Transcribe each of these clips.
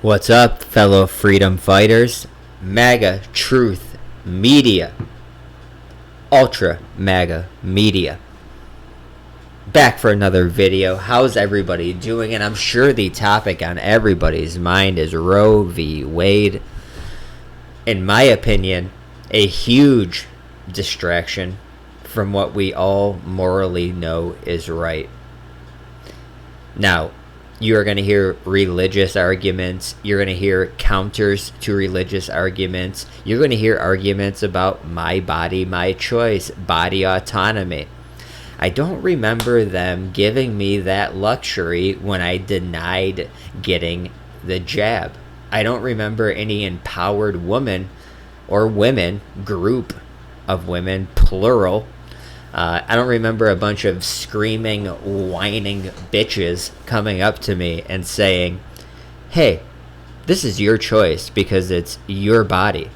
What's up, fellow freedom fighters? MAGA Truth Media. Ultra MAGA Media. Back for another video. How's everybody doing? And I'm sure the topic on everybody's mind is Roe v. Wade. In my opinion, a huge distraction from what we all morally know is right. Now, you are going to hear religious arguments. You're going to hear counters to religious arguments. You're going to hear arguments about my body, my choice, body autonomy. I don't remember them giving me that luxury when I denied getting the jab. I don't remember any empowered woman or women, group of women, plural. I don't remember a bunch of screaming, whining bitches coming up to me and saying, hey, this is your choice because it's your body.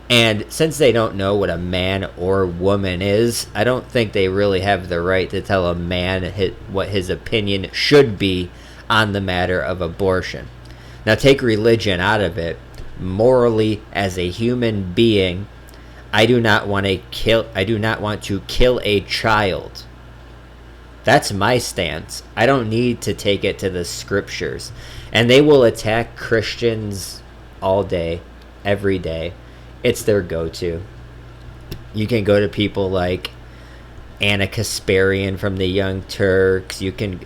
And since they don't know what a man or woman is, I don't think they really have the right to tell a man what his opinion should be on the matter of abortion. Now, take religion out of it. Morally, as a human being, I do not want to kill a child. That's my stance. I don't need to take it to the scriptures. And they will attack Christians all day, every day. It's their go-to. You can go to people like Anna Kasparian from the Young Turks. You can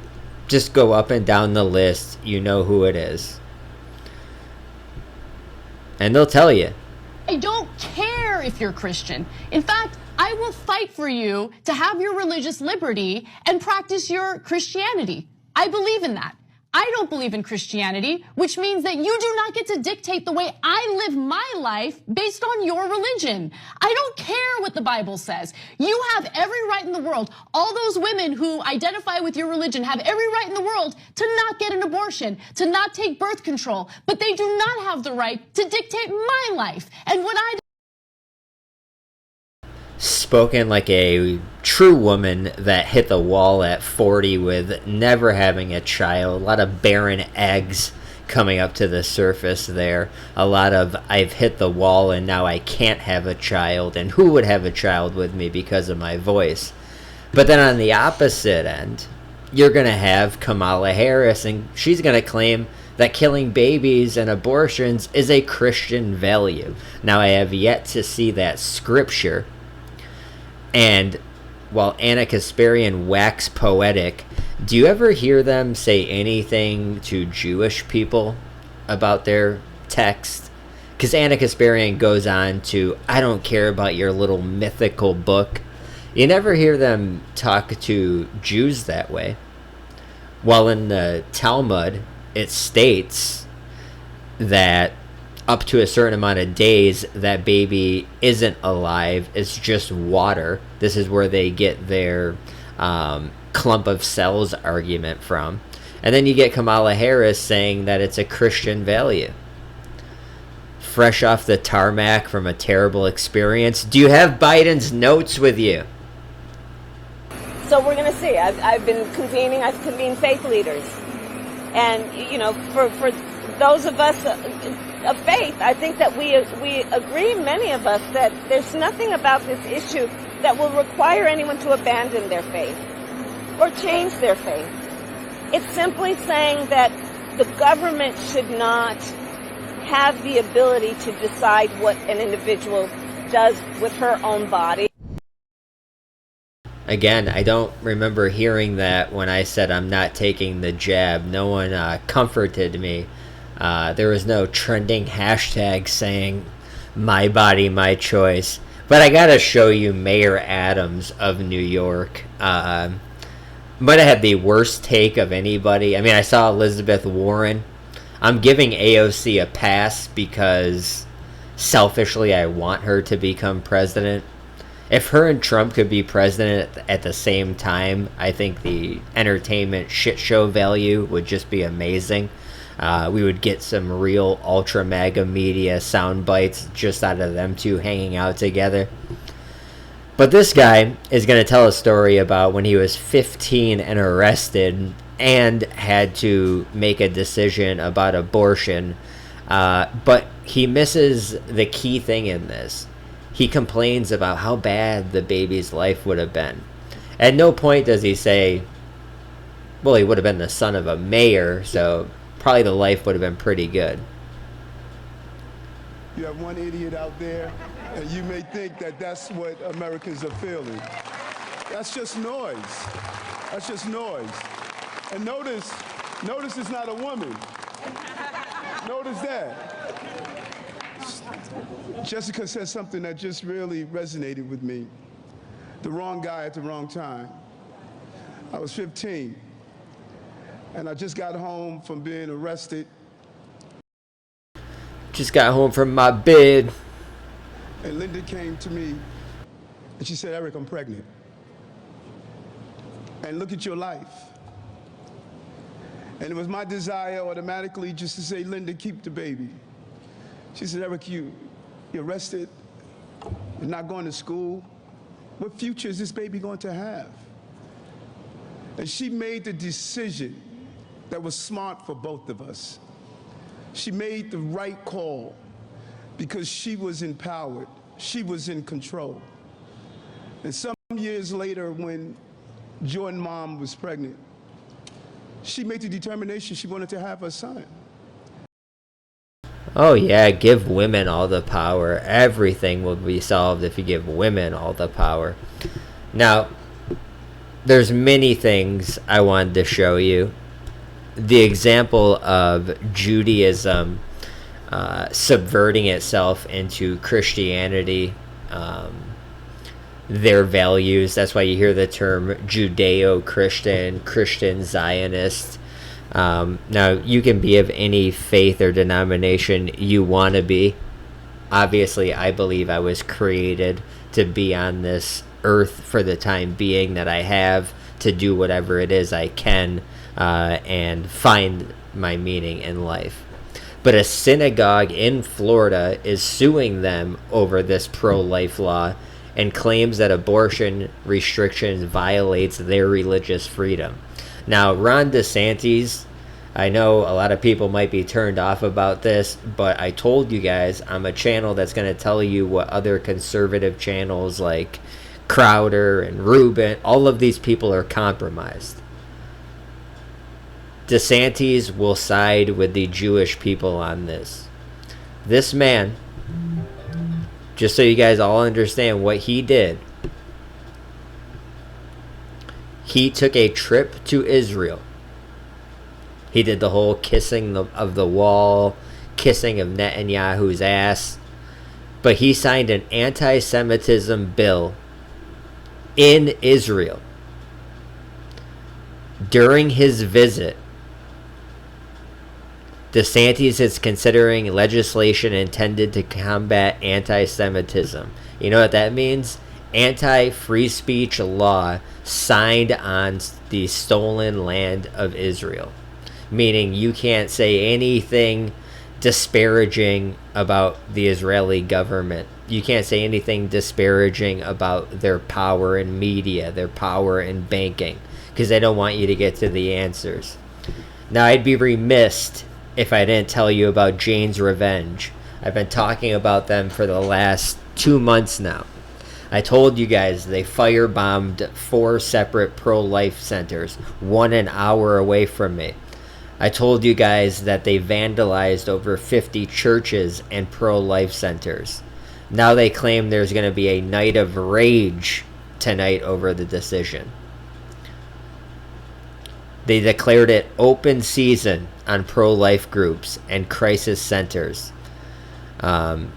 just go up and down the list. You know who it is. And they'll tell you. I don't care if you're Christian. In fact, I will fight for you to have your religious liberty and practice your Christianity. I believe in that. I don't believe in Christianity, which means that you do not get to dictate the way I live my life based on your religion. I don't care what the Bible says. You have every right in the world. All those women who identify with your religion have every right in the world to not get an abortion, to not take birth control, but they do not have the right to dictate my life. And what I Spoken like a true woman that hit the wall at 40 with never having a child. A lot of barren eggs coming up to the surface there. A lot of I've hit the wall and now I can't have a child. And who would have a child with me because of my voice? But then on the opposite end, you're going to have Kamala Harris, and she's going to claim that killing babies and abortions is a Christian value. Now, I have yet to see that scripture. And while Anna Kasparian wax poetic, do you ever hear them say anything to Jewish people about their text? Because Anna Kasparian goes on to, I don't care about your little mythical book. You never hear them talk to Jews that way. While in the Talmud, it states that up to a certain amount of days, that baby isn't alive. It's just water. This is where they get their clump of cells argument from. And then you get Kamala Harris saying that it's a Christian value. Fresh off the tarmac from a terrible experience. Do you have Biden's notes with you? So we're going to see. I've convened faith leaders. And, you know, for those of us of faith, I think that we agree, many of us, that there's nothing about this issue that will require anyone to abandon their faith or change their faith. It's simply saying that the government should not have the ability to decide what an individual does with her own body. Again, I don't remember hearing that when I said I'm not taking the jab. No one comforted me. There was no trending hashtag saying, my body, my choice. But I gotta show you Mayor Adams of New York. Might have had the worst take of anybody. I mean, I saw Elizabeth Warren. I'm giving AOC a pass because selfishly I want her to become president. If her and Trump could be president at the same time, I think the entertainment shit show value would just be amazing. We would get some real ultra MAGA media sound bites just out of them two hanging out together. But this guy is going to tell a story about when he was 15 and arrested and had to make a decision about abortion. But he misses the key thing in this. He complains about how bad the baby's life would have been. At no point does he say, well, he would have been the son of a mayor, so probably the life would have been pretty good. You have one idiot out there, and you may think that that's what Americans are feeling. That's just noise. That's just noise. And notice it's not a woman. Notice that. Jessica said something that just really resonated with me. The wrong guy at the wrong time. I was 15, and I just got home from being arrested. Just got home from my bid. And Linda came to me, and she said, Eric, I'm pregnant. And look at your life. And it was my desire automatically just to say, Linda, keep the baby. She said, Eric, you're arrested. You're not going to school. What future is this baby going to have? And she made the decision that was smart for both of us. She made the right call because she was empowered. She was in control. And some years later, when Jordan's mom was pregnant, she made the determination she wanted to have her son. Oh yeah, give women all the power. Everything will be solved if you give women all the power. Now, there's many things I wanted to show you. The example of Judaism subverting itself into Christianity, their values. That's why you hear the term Judeo-Christian, Christian Zionist. Now, you can be of any faith or denomination you want to be. Obviously, I believe I was created to be on this earth for the time being that I have, to do whatever it is I can and find my meaning in life. But a synagogue in Florida is suing them over this pro-life law and claims that abortion restrictions violates their religious freedom. Now, Ron DeSantis, I know a lot of people might be turned off about this, but I told you guys I'm a channel that's going to tell you what other conservative channels like Crowder and Rubin, all of these people are compromised. DeSantis will side with the Jewish people on this. This man, just so you guys all understand what he did, he took a trip to Israel. He did the whole kissing of the wall, kissing of Netanyahu's ass. But he signed an anti-Semitism bill in Israel. During his visit, DeSantis is considering legislation intended to combat anti-Semitism. You know what that means? Anti-free speech law signed on the stolen land of Israel. Meaning you can't say anything disparaging about the Israeli government. You can't say anything disparaging about their power in media, their power in banking, because they don't want you to get to the answers. Now, I'd be remiss if I didn't tell you about Jane's Revenge. I've been talking about them for the last 2 months now. I told you guys they firebombed 4 separate pro-life centers, 1 an hour away from me. I told you guys that they vandalized over 50 churches and pro-life centers. Now they claim there's going to be a night of rage tonight over the decision. They declared it open season on pro-life groups and crisis centers.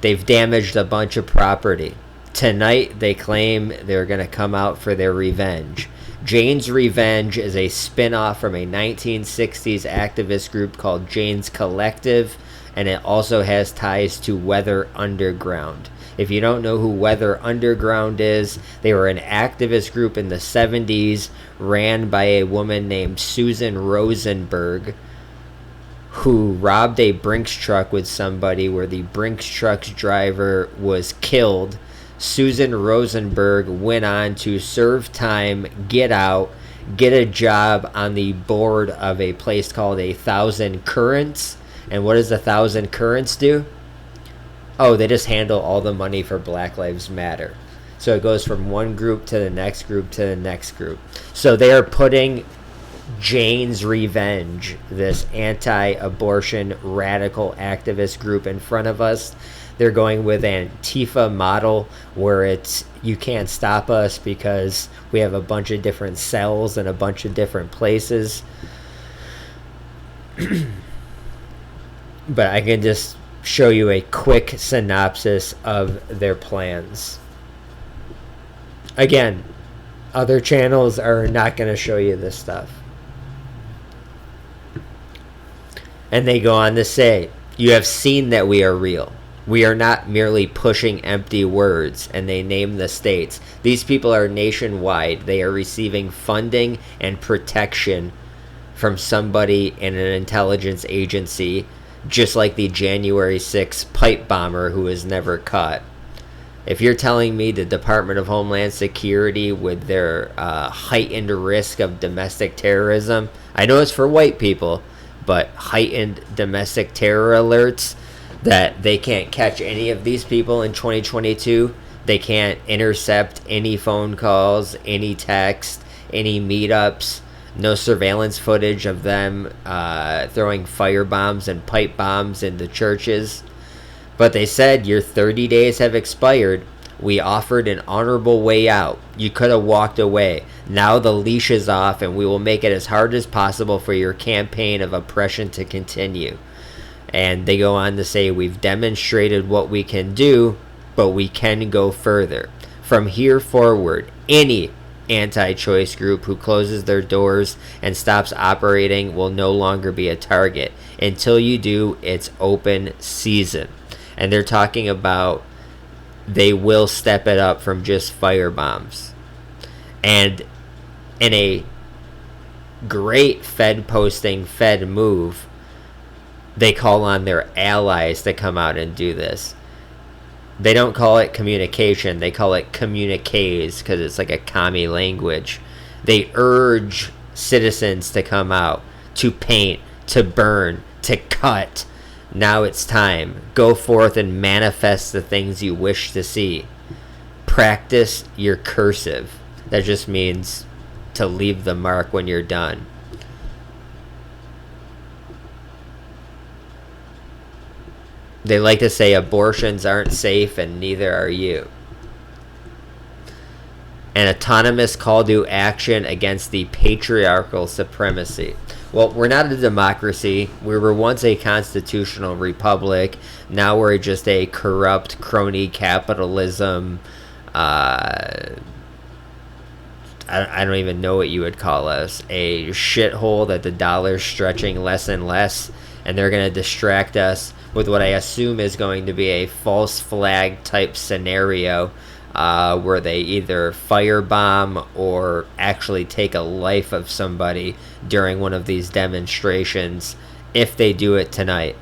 They've damaged a bunch of property. Tonight they claim they're going to come out for their revenge. Jane's Revenge is a spin-off from a 1960s activist group called Jane's Collective, and it also has ties to Weather Underground. If you don't know who Weather Underground is, they were an activist group in the 70s ran by a woman named Susan Rosenberg, who robbed a Brinks truck with somebody where the Brinks truck's driver was killed. Susan Rosenberg went on to serve time, get out, get a job on the board of a place called 1,000 Currents. And what does 1,000 Currents do? Oh, they just handle all the money for Black Lives Matter. So it goes from one group to the next group to the next group. So they are putting Jane's Revenge, this anti-abortion radical activist group, in front of us. They're going with Antifa model, where it's you can't stop us because we have a bunch of different cells in a bunch of different places. But I can just show you a quick synopsis of their plans. Again, other channels are not going to show you this stuff. And they go on to say, you have seen that we are real. We are not merely pushing empty words, and they name the states. These people are nationwide. They are receiving funding and protection from somebody in an intelligence agency, just like the January 6th pipe bomber who was never caught. If you're telling me the Department of Homeland Security, with their heightened risk of domestic terrorism, I know it's for white people, but heightened domestic terror alerts, that they can't catch any of these people in 2022, they can't intercept any phone calls, any text, any meetups, no surveillance footage of them throwing fire bombs and pipe bombs into churches. But they said your 30 days have expired. We offered an honorable way out. You could have walked away. Now the leash is off, and we will make it as hard as possible for your campaign of oppression to continue. And they go on to say, we've demonstrated what we can do, but we can go further. From here forward, any anti-choice group who closes their doors and stops operating will no longer be a target. Until you do, it's open season. And they're talking about they will step it up from just fire bombs. And in a great Fed posting, Fed move, they call on their allies to come out and do this. They don't call it communication. They call it communiques because it's like a commie language. They urge citizens to come out, to paint, to burn, to cut. Now it's time. Go forth and manifest the things you wish to see. Practice your cursive. That just means to leave the mark when you're done. They like to say abortions aren't safe and neither are you. An autonomous call to action against the patriarchal supremacy. Well, we're not a democracy. We were once a constitutional republic. Now we're just a corrupt crony capitalism. I don't even know what you would call us. A shithole that the dollar's stretching less and less. And they're going to distract us with what I assume is going to be a false flag type scenario where they either firebomb or actually take a life of somebody during one of these demonstrations, if they do it tonight.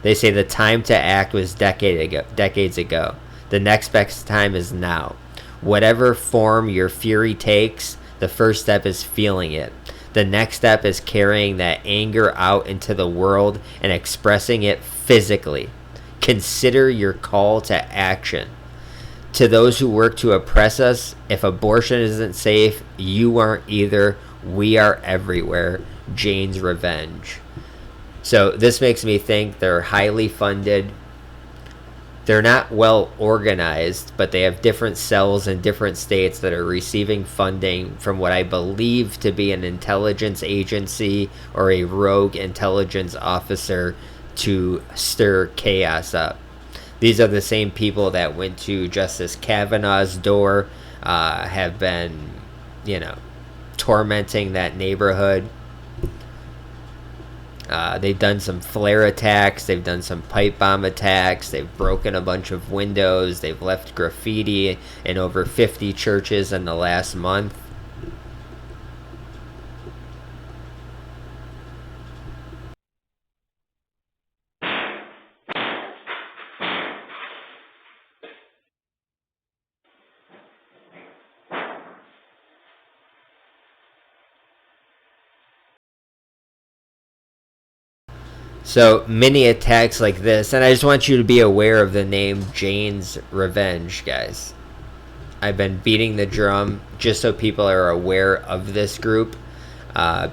They say the time to act was decades ago. The next best time is now. Whatever form your fury takes, the first step is feeling it. The next step is carrying that anger out into the world and expressing it physically. Consider your call to action. To those who work to oppress us, if abortion isn't safe, you aren't either. We are everywhere. Jane's Revenge. So this makes me think they're highly funded. They're not well organized, but they have different cells in different states that are receiving funding from what I believe to be an intelligence agency or a rogue intelligence officer to stir chaos up. These are the same people that went to Justice Kavanaugh's door, have been, tormenting that neighborhood. They've done some flare attacks. They've done some pipe bomb attacks. They've broken a bunch of windows. They've left graffiti in over 50 churches in the last month. So many attacks like this, and I just want you to be aware of the name Jane's Revenge, guys. I've been beating the drum just so people are aware of this group,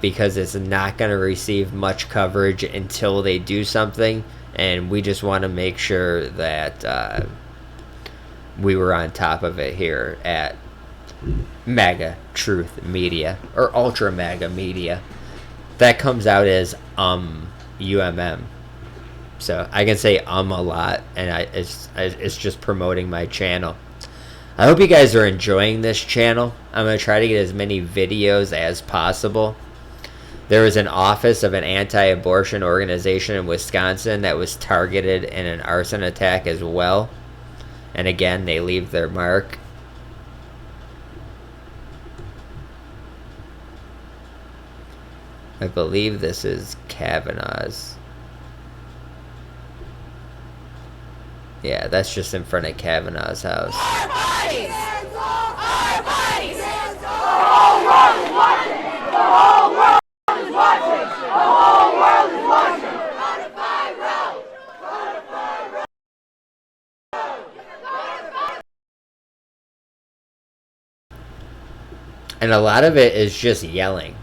because it's not going to receive much coverage until they do something, and we just want to make sure that we were on top of it here at MAGA Truth Media, or Ultra MAGA Media. That comes out as UMM. So I can say a lot, and it's just promoting my channel. I hope you guys are enjoying this channel. I'm going to try to get as many videos as possible. There was an office of an anti-abortion organization in Wisconsin that was targeted in an arson attack as well. And again, they leave their mark. I believe this is Kavanaugh's. Yeah, that's just in front of Kavanaugh's house. Our bodies! Our bodies! The whole world is watching! The whole world is watching! The whole world is watching! Codify Roe! Codify Roe! And a lot of it is just yelling.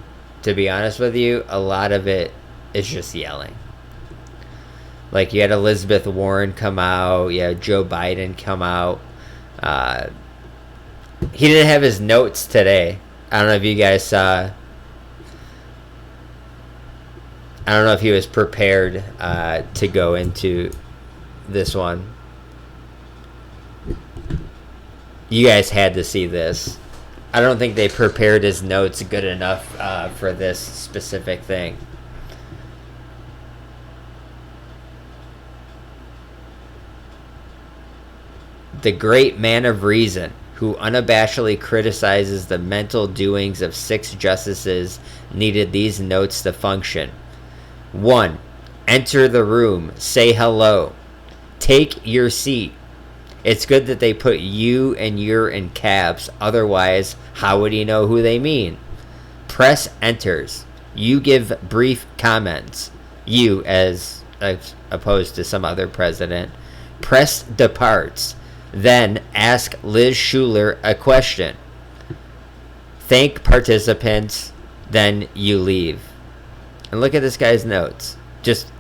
To be honest with you, a lot of it is just yelling. Like, you had Elizabeth Warren come out, you had Joe Biden come out. He didn't have his notes today. I don't know if you guys saw. I don't know if he was prepared to go into this one. You guys had to see this. I don't think they prepared his notes good enough for this specific thing. The great man of reason, who unabashedly criticizes the mental doings of 6 justices, needed these notes to function. 1. Enter the room. Say hello. Take your seat. It's good that they put you and your in caps, otherwise, how would he know who they mean? Press enters. You give brief comments. You, as opposed to some other president. Press departs. Then ask Liz Schuler a question. Thank participants. Then you leave. And look at this guy's notes. Just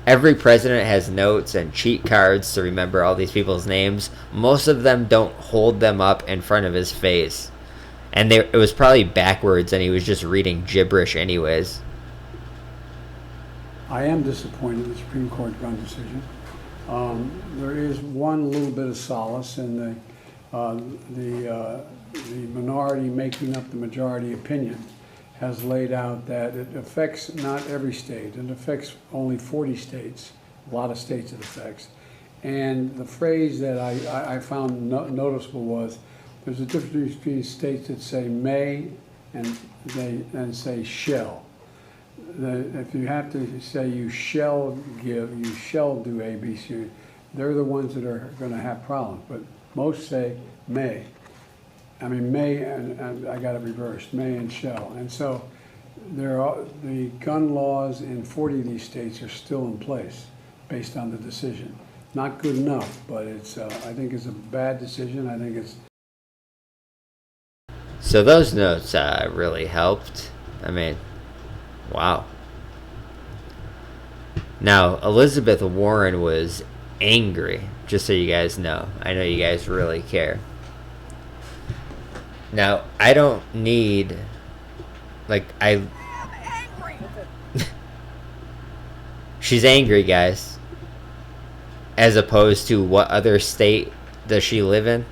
every president has notes and cheat cards to remember all these people's names. Most of them don't hold them up in front of his face. And it was probably backwards, and he was just reading gibberish anyways. I am disappointed in the Supreme Court gun decision. There is one little bit of solace in the minority making up the majority opinion has laid out that it affects not every state. It affects only 40 states, a lot of states it affects. And the phrase that I found noticeable was, there's a difference between states that say may and say shall. If you have to say you shall give, you shall do A, B, C, they're the ones that are going to have problems. But most say may. I mean, may, and I got it reversed, may and shall. And so the gun laws in 40 of these states are still in place based on the decision. Not good enough, but it's. I think it's a bad decision. I think it's. So those notes really helped. I mean, wow. Now, Elizabeth Warren was angry, just so you guys know. I know you guys really care. Now, I don't need, I'm angry. She's angry, guys. As opposed to what other state does she live in?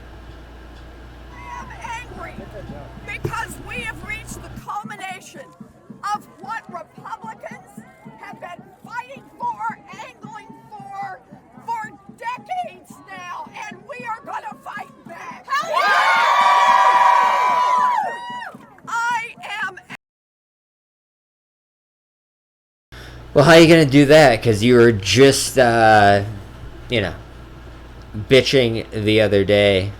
I am angry because we have reached the culmination of what Republicans have been fighting for, angling for decades now, and we are going to fight back. I am. Well, how are you going to do that? Because you were just, bitching the other day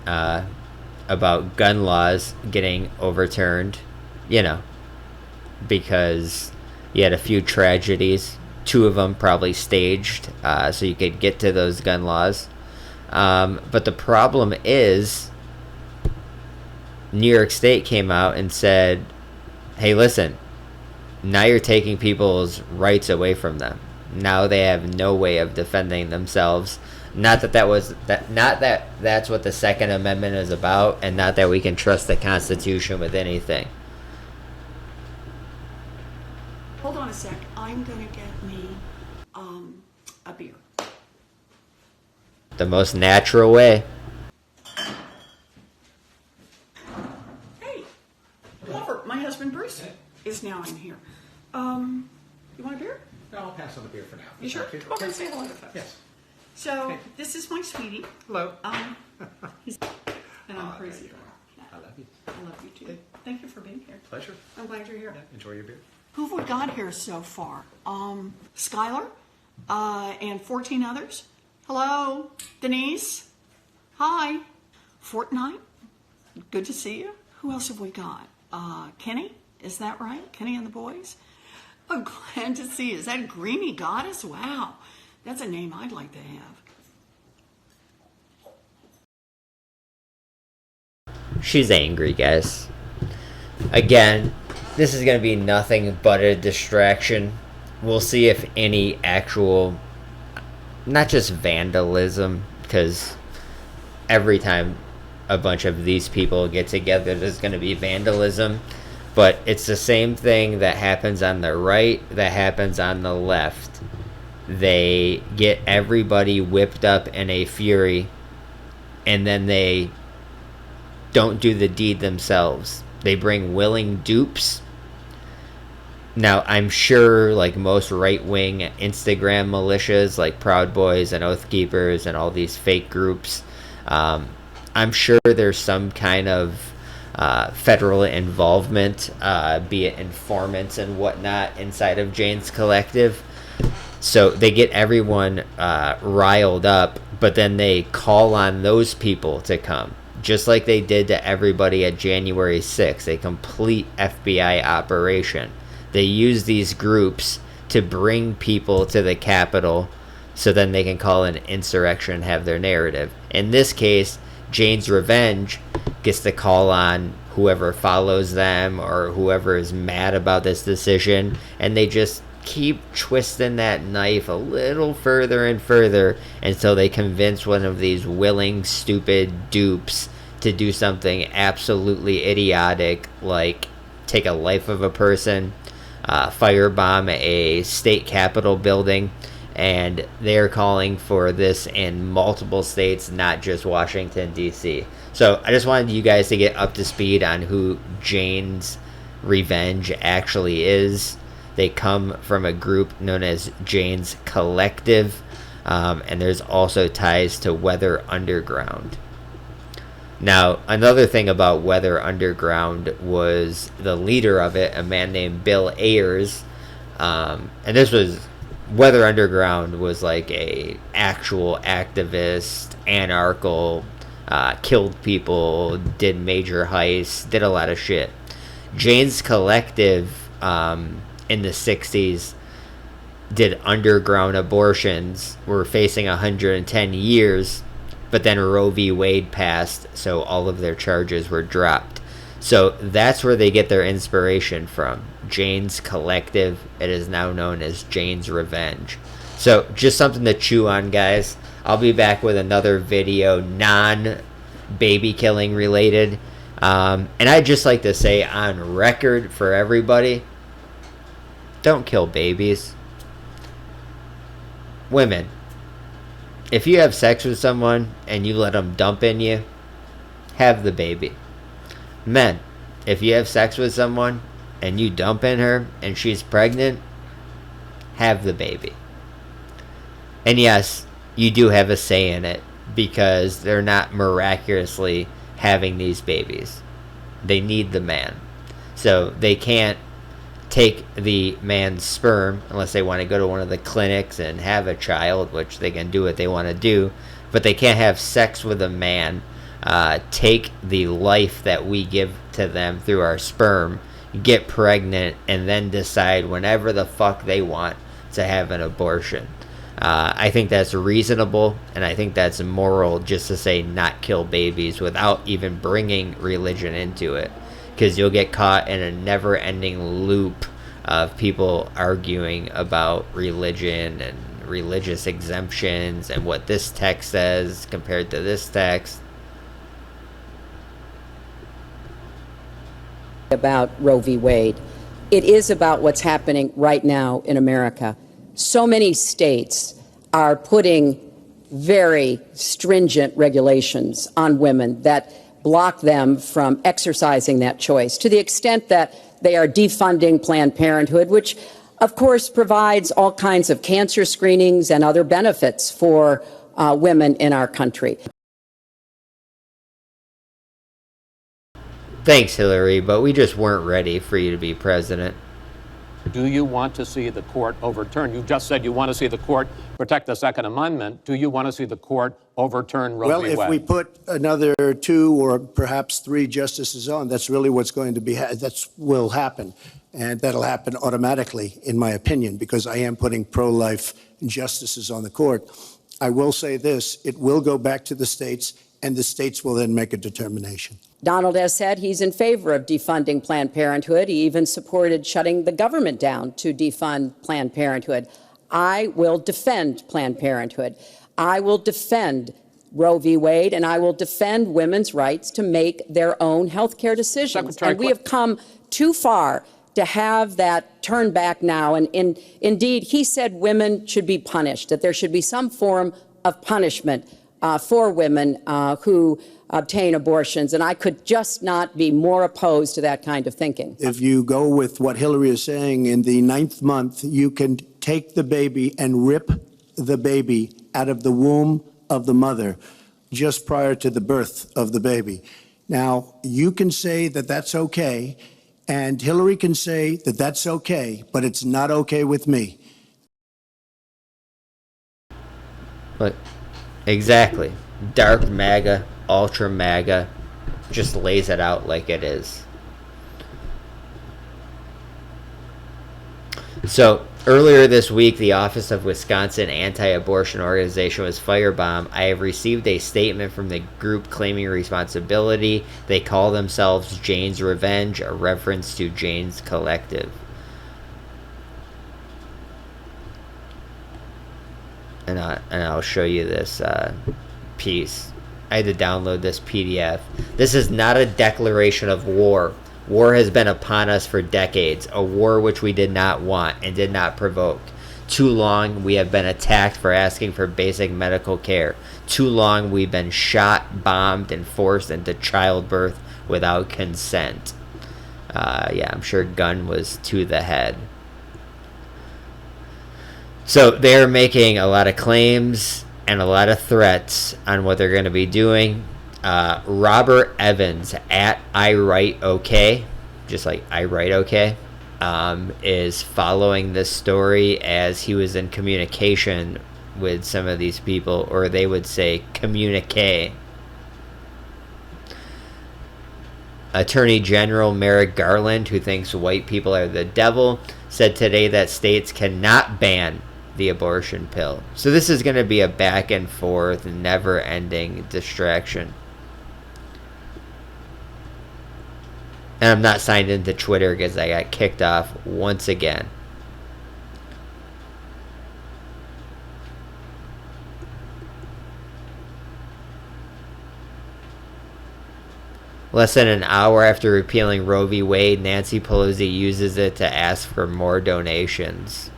about gun laws getting overturned, because you had a few tragedies 2 of them probably staged, so you could get to those gun laws. But the problem is, New York State came out and said, hey, listen, now you're taking people's rights away from them. Now they have no way of defending themselves. Not that that's what the Second Amendment is about, and not that we can trust the Constitution with anything. Hold on a sec. I'm going to get me a beer. The most natural way. Hey, Glover, my husband Bruce is now in here. You want a beer? No, I'll pass on the beer for now. You sure? Thank Come over and say hello to folks. Yes. So, this is my sweetie. Hello. And I'm crazy. I love you. I love you too. Thank you for being here. Pleasure. I'm glad you're here. Enjoy your beer. Who have we got here so far? Skylar, and 14 others. Hello, Denise. Hi. Fortnite. Good to see you. Who else have we got? Kenny, is that right? Kenny and the boys? I'm glad to see you. Is that Greeny Goddess? Wow. That's a name I'd like to have. She's angry, guys. Again, this is going to be nothing but a distraction. We'll see if any actual, not just vandalism, because every time a bunch of these people get together, there's going to be vandalism. But it's the same thing that happens on the right that happens on the left. They get everybody whipped up in a fury, and then they don't do the deed themselves. They bring willing dupes. Now, I'm sure, like most right-wing Instagram militias, like Proud Boys and Oath Keepers and all these fake groups, I'm sure there's some kind of federal involvement, be it informants and whatnot, inside of Jane's Collective. So they get everyone riled up, but then they call on those people to come, just like they did to everybody at January 6th, a complete FBI operation. They use these groups to bring people to the Capitol so then they can call an insurrection and have their narrative. In this case, Jane's Revenge gets to call on whoever follows them or whoever is mad about this decision, and they just keep twisting that knife a little further and further until they convince one of these willing, stupid dupes to do something absolutely idiotic, like take a life of a person, firebomb a state capitol building, and they're calling for this in multiple states, not just Washington, D.C. So I just wanted you guys to get up to speed on who Jane's Revenge actually is. They come from a group known as Jane's Collective, and there's also ties to Weather Underground. Now, another thing about Weather Underground was the leader of it, a man named Bill Ayers, and this was, Weather Underground was like a actual activist, anarchal, killed people, did major heists, did a lot of shit. Jane's Collective, in the 60s, did underground abortions, were facing 110 years, but then Roe v. Wade passed, so all of their charges were dropped. So that's where they get their inspiration from. Jane's Collective. It is now known as Jane's Revenge. So just something to chew on, guys. I'll be back with another video, non-baby killing related. And I'd just like to say on record for everybody, don't kill babies. Women, if you have sex with someone and you let them dump in you, have the baby. Men, if you have sex with someone and you dump in her and she's pregnant, have the baby. And yes, you do have a say in it, because they're not miraculously having these babies. They need the man. So they can't take the man's sperm unless they want to go to one of the clinics and have a child, which they can do what they want to do, but they can't have sex with a man, take the life that we give to them through our sperm, get pregnant, and then decide whenever the fuck they want to have an abortion. I think that's reasonable, and I think that's moral just to say not kill babies without even bringing religion into it, because you'll get caught in a never-ending loop of people arguing about religion and religious exemptions and what this text says compared to this text. About Roe v. Wade. It is about what's happening right now in America. So many states are putting very stringent regulations on women that block them from exercising that choice, to the extent that they are defunding Planned Parenthood, which, of course, provides all kinds of cancer screenings and other benefits for women in our country. Thanks, Hillary, but we just weren't ready for you to be president. Do you want to see the court overturn? You just said you want to see the court protect the Second Amendment. Do you want to see the court overturn Roe v. Wade? Well, if we put another 2 or perhaps 3 justices on, that's really what's going to be, that will happen. And that'll happen automatically, in my opinion, because I am putting pro-life justices on the court. I will say this, it will go back to the states, and the states will then make a determination. Donald has said he's in favor of defunding Planned Parenthood. He even supported shutting the government down to defund Planned Parenthood. I will defend Planned Parenthood. I will defend Roe v. Wade, and I will defend women's rights to make their own health care decisions. And we have come too far to have that turn back now. And indeed, he said women should be punished, that there should be some form of punishment for women who obtain abortions, and I could just not be more opposed to that kind of thinking. If you go with what Hillary is saying, in the 9th month, you can take the baby and rip the baby out of the womb of the mother just prior to the birth of the baby. Now, you can say that that's okay, and Hillary can say that that's okay, but it's not okay with me. But exactly. Dark MAGA, ultra MAGA, just lays it out like it is. So, earlier this week, the Office of Wisconsin Anti-Abortion Organization was firebombed. I have received a statement from the group claiming responsibility. They call themselves Jane's Revenge, a reference to Jane's Collective. And I'll show you this piece. I had to download this PDF. This is not a declaration of war. War has been upon us for decades, a war which we did not want and did not provoke. Too long we have been attacked for asking for basic medical care. Too long we've been shot, bombed, and forced into childbirth without consent. Yeah, I'm sure gun was to the head. So they're making a lot of claims and a lot of threats on what they're going to be doing. Robert Evans at I Write OK, just like I Write OK, is following this story as he was in communication with some of these people, or they would say communique. Attorney General Merrick Garland, who thinks white people are the devil, said today that states cannot ban the abortion pill. So this is going to be a back and forth, never-ending distraction. And I'm not signed into Twitter because I got kicked off once again. Less than an hour after repealing Roe v. Wade, Nancy Pelosi uses it to ask for more donations.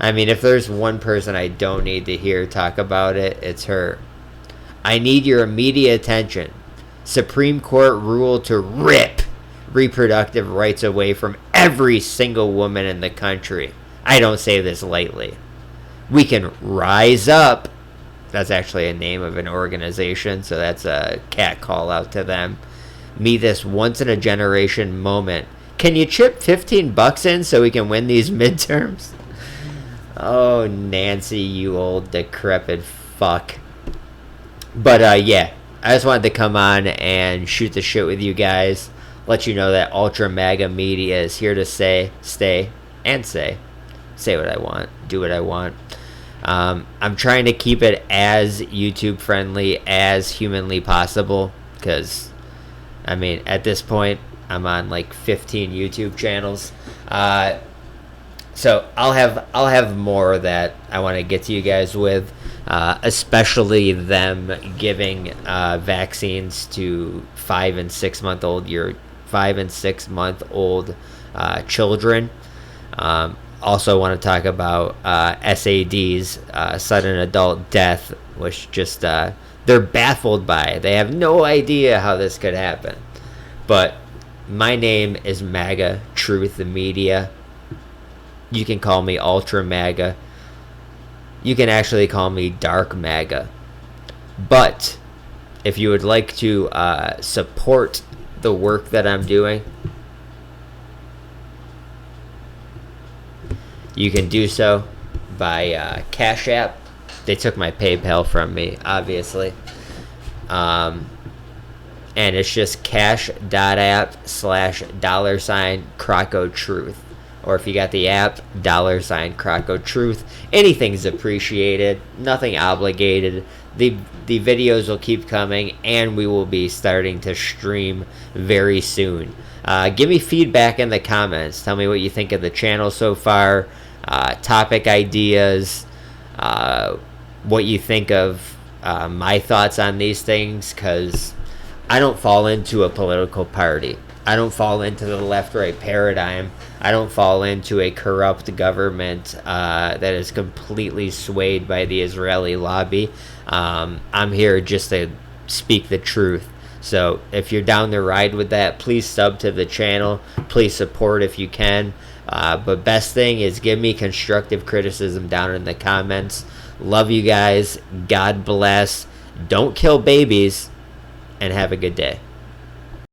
I mean, if there's one person I don't need to hear talk about it, it's her. I need your immediate attention. Supreme Court rule to rip reproductive rights away from every single woman in the country. I don't say this lightly. We can rise up. That's actually a name of an organization, so that's a cat call out to them. Meet this once-in-a-generation moment. Can you chip $15 in so we can win these midterms? Oh, Nancy, you old decrepit fuck. But, yeah, I just wanted to come on and shoot the shit with you guys. Let you know that Ultra MAGA Media is here to say, stay, and say, say what I want, do what I want. I'm trying to keep it as YouTube friendly as humanly possible, because I mean, at this point I'm on like 15 YouTube channels. So I'll have more that I want to get to you guys with, especially them giving vaccines to 5 and 6 month old children. Also want to talk about SADs, sudden adult death, which just they're baffled by it. They have no idea how this could happen. But my name is MAGA Truth Media. You can call me Ultra MAGA. You can actually call me Dark MAGA. But if you would like to support the work that I'm doing, you can do so by Cash App. They took my PayPal from me, obviously. And it's just cash.app/$CrocoTruth. Or if you got the app, $CrocoTruth. Anything's appreciated. Nothing obligated. The videos will keep coming, and we will be starting to stream very soon. Give me feedback in the comments. Tell me what you think of the channel so far. Topic ideas. What you think of my thoughts on these things, because I don't fall into a political party. I don't fall into the left-right paradigm. I don't fall into a corrupt government that is completely swayed by the Israeli lobby. I'm here just to speak the truth. So if you're down the ride with that, please sub to the channel. Please support if you can. But best thing is give me constructive criticism down in the comments. Love you guys. God bless. Don't kill babies. And have a good day.